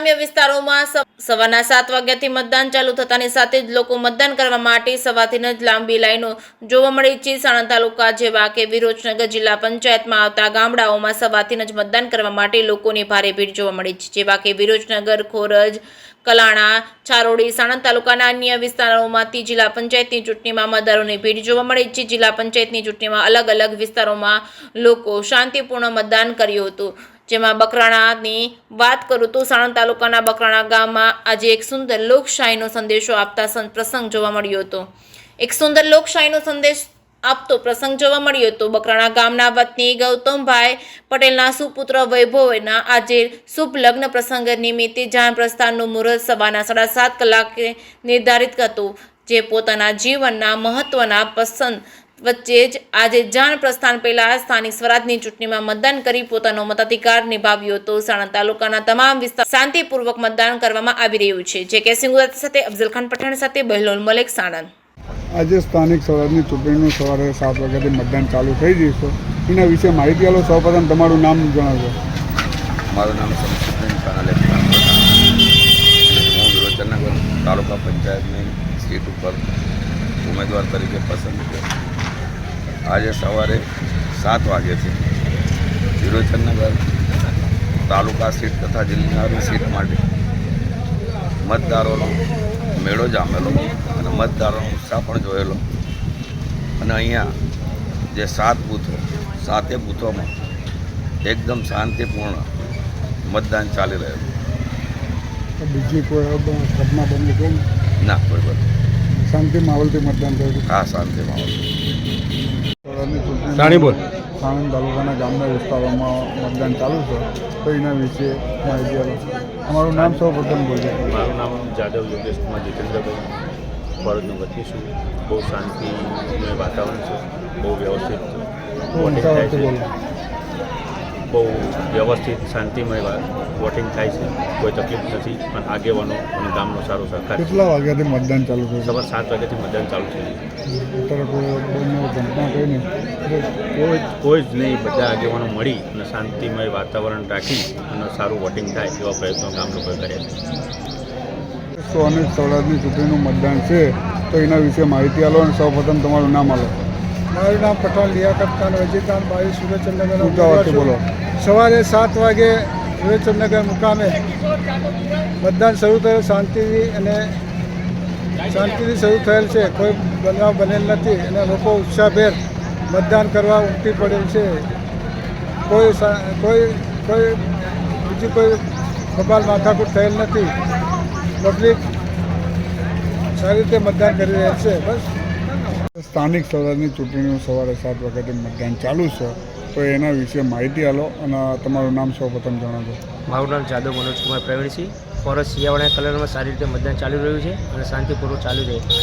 ગ્રામ્ય વિસ્તારોમાં સવારના 7 વાગ્યાથી મતદાન ચાલુ થતાની સાથે જ લોકો મતદાન કરવા માટે સવારથી જ લાંબી લાઈનો જોવા મળી છે। સાણંદ તાલુકા જેવા કે વિરોચનગર જિલ્લા પંચાયતમાં આવતા ગામડાઓમાં સવારથી જ મતદાન કરવા માટે લોકોની ભારે ભીડ જોવા મળી છે, જેવા કે વિરોચનગર, ખોરજ, કલાણા, ચારોડી, સાણંદ તાલુકાના અન્ય વિસ્તારોમાંથી જિલ્લા પંચાયતની ચૂંટણીમાં મતદારોની ભીડ જોવા મળી છે। જિલ્લા પંચાયતની ચૂંટણીમાં અલગ અલગ વિસ્તારોમાં લોકો શાંતિપૂર્ણ મતદાન કર્યું હતું, જેમાં બકરાણાની વાત કરું તો સાણંદ તાલુકાના બકરાણા ગામમાં આજે એક સુંદર લોકશાહીનો સંદેશો આપતા પ્રસંગ જોવા મળ્યો હતો। એક સુંદર લોકશાહીનો સંદેશ આપતો પ્રસંગ જોવા મળ્યો હતો। બકરાણા ગામના વતની ગૌતમભાઈ પટેલના સુપુત્ર વૈભવના આજે શુભ લગ્ન પ્રસંગ નિમિત્તે જાન પ્રસ્થાનનું મુહૂર્ત સવારના 7:30 કલાકે નિર્ધારિત હતું, જે પોતાના જીવનના મહત્વના પસંદ વચ્ચે જ આજે જાન પ્રસ્થાન પહેલા સ્થાનિક સ્વરાજની ચૂંટણીમાં મતદાન કરી પોતાનો મતાધિકાર નિભાવ્યો હતો। સાણંદ તાલુકાના તમામ વિસ્તાર શાંતિપૂર્વક મતદાન કરવામાં આવી રહ્યું છે। જે કે સિંગુરાત સાથે અફઝલ ખાન પઠાણ સાથે બહેલોલ મલેક, સાણંદ। આજે સ્થાનિક સ્વરાજની ચૂંટણીનું સવારે 7 વાગ્યાથી મતદાન ચાલુ થઈ જશે, એના વિશે માહિતી આપો। સૌપ્રથમ તમારું નામ જણાવજો। મારું નામ શમશુદ્દીન કાનાલે હું વિરોચનગર તાલુકા પંચાયતની સીટ ઉપર ઉમેદવાર તરીકે પસંદ થયો। આજે સવારે 7 વાગ્યાથી વિરોચનગર તાલુકા સીટ તથા જિલ્લાની સીટ માટે મતદારોનો મેળો જામેલો અને મતદારોનો ઉત્સાહ પણ જોયેલો અને અહીંયા જે 7 બૂથો 7 બૂથોમાં એકદમ શાંતિપૂર્ણ મતદાન ચાલી રહ્યું। બીજી કોઈ ઘટના બની છે ના, કોઈ બધું શાંતિ માહોલથી મતદાન થયું? હા, શાંતિ માહોલ। સ્વરાજની ચૂંટણી સાણંદ તાલુકાના ગામના વિસ્તારોમાં મતદાન ચાલુ છે, તો એના વિશે માહિતી આપો। અમારું નામ સૌ પ્રથમ બોલજો। મારું નામ જાદવ યોગેશ કુમાર જીતેન્દ્રભાઈ, ફરજનો વતી છું। બહુ શાંતિમય વાતાવરણ છે, બહુ વ્યવસ્થિત વોટિંગ થાય છે, બહુ વ્યવસ્થિત શાંતિમય વોટિંગ થાય છે, કોઈ તકલીફ નથી અને આગેવાનો અને ગામનો સારો સહકાર। કેટલા વાગ્યાથી મતદાન ચાલુ થયું? સવાર 7 વાગ્યાથી મતદાન ચાલુ થયું। અત્યારે કોઈ ઘટના કઈ નહીં? કોઈ જ નહીં, બધા આગેવાનો મળી અને શાંતિમય વાતાવરણ રાખી અને સારું વોટિંગ થાય એવા પ્રયત્નો ગામ લોકોએ કર્યા છે। સ્થાનિક સ્વરાજની ચૂંટણીનું મતદાન છે, તો એના વિશે માહિતી આપો અને સૌપ્રથમ તમારું નામ આપો। મારું નામ પઠાણ લિયાકત ખાન વજીરખાન, 22 સુરેશચંદ્રનગર। ઊંચા અવાજથી બોલો। સવારે 7 વાગે સુરેશચંદ્રનગર મુકામે મતદાન શરૂ થયું, શાંતિથી શરૂ થયેલ છે, કોઈ બનાવ બનેલ નથી અને લોકો ઉત્સાહભેર મતદાન કરવા ઉમટી પડેલ છે। બીજી કોઈ બબાલ માથાકૂટ થયેલ નથી, પબ્લિક સારી રીતે મતદાન કરી રહ્યા છે। બસ સ્થાનિક સ્વરાજની ચૂંટણીનું સવારે 7 વાગ્યાથી મતદાન ચાલુ છે, તો એના વિશે માહિતી આપો અને તમારું નામ સૌપ્રથમ જણાવજો। મારું નામ જાદવ મનોજકુમાર પ્રવીણસિંહ, ફોરેસ્ટ શિયાવાડા કલરમાં સારી રીતે મતદાન ચાલી રહ્યું છે અને શાંતિપૂર્વક ચાલી રહ્યું છે।